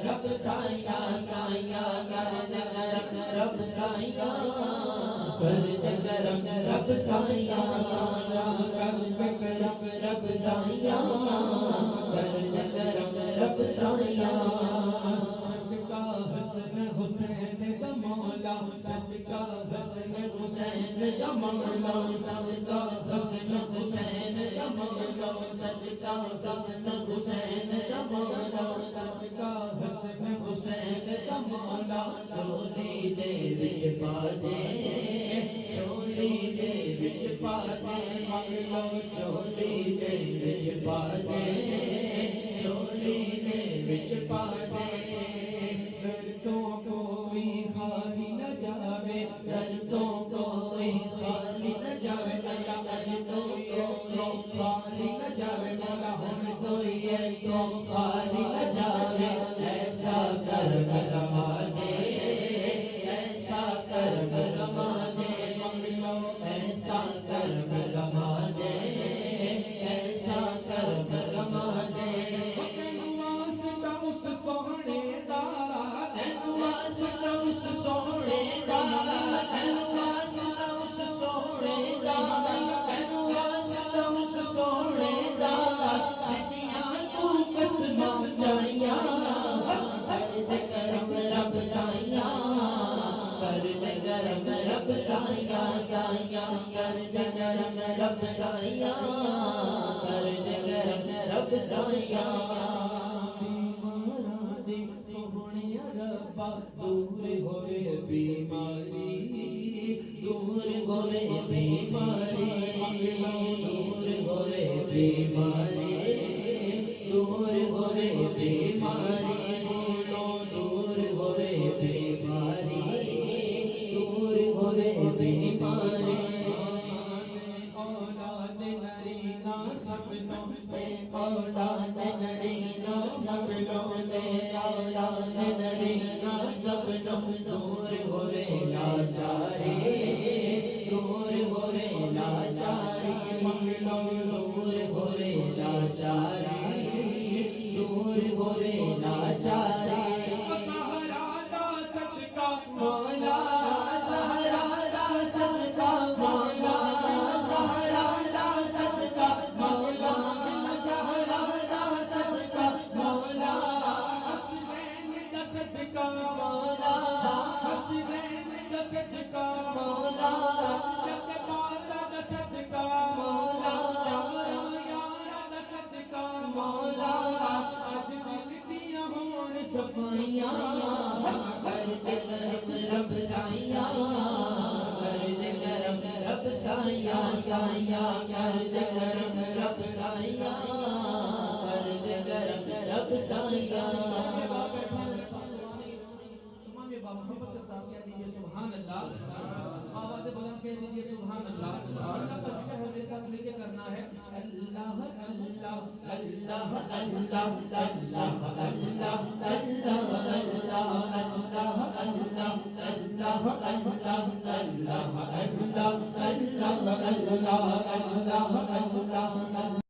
رب سایہ سایہ کر دے کرم رب سایہ کر دے کرم رب سایہ کر دے کرم رب سایہ کر دے کرم رب سایہ صدقہ حسن حسین کا مولا صدقہ حسن حسین کا مولا صدقہ حسن حسین کا مولا صدقہ حسن حسین کا مولا صدقہ حسن حسین کا مولا چولی دے وچ پا دے چولی دے وچ پا دے مولا چولی دے وچ پا دے چولی دے وچ پا دے گھر تو کوئی خالی نہ جاوے گھر تو کوئی خالی نہ جاوے اللہ گھر تو کوئی خالی نہ جاوے مولا ہم تو یہ تو خالی نہ جاوے ایسا کرم رما دے ایسا کرم رما دے مولا ایسا کرم رما دے ایسا کرم رما دے سونے دا تینو واسطہ اس سونے دا تینو واسطہ اس سونے دا تینو واسطہ اس سونے دا جتیاں تو قسماں چاہیاں کر دے کرم رب سایہ کر دے کرم رب سایہ سایہ کر دے کرم رب سایہ کر دے کرم رب سایہ دور ہوئے بیماری دور ہوئے بیماری دور ہوئے بیماری دور ہوئے بیماری دور ہوئے بیماری دور ہوئے بیماری اولاد نرینا سب لو دے اولاد نرینا سب لو دے اولاد نرینا سب لو دور ہوئے لاچاری دور ہوئے لاچاری منگلو دور ہوئے لاچاری دور ہوئے لاچاری سہارا دا صدقہ مولا سہارا دا صدقہ مولا سہارا دا صدقہ مولا سہارا دا صدقہ مولا حسنین دا صدقہ مولا حسنین دا صدقہ مولا جب بالا دا صدقہ مولا یارا دا صدقہ مولا اج دل دیاں ہون صفائیاں کر دے کرم رب سایہ کر دے کرم رب سایہ سایہ کر دے کرم رب سایہ کر دے کرم رب سایہ محبت کے ساتھ کہہ دیجئے سبحان اللہ آواز بلند کہہ دیجئے سبحان اللہ اللہ کا ذکر ہے میرے ساتھ مل کے کرنا ہے اللہ اللہ اللہ اللہ اللہ اللہ اللہ اللہ اللہ اللہ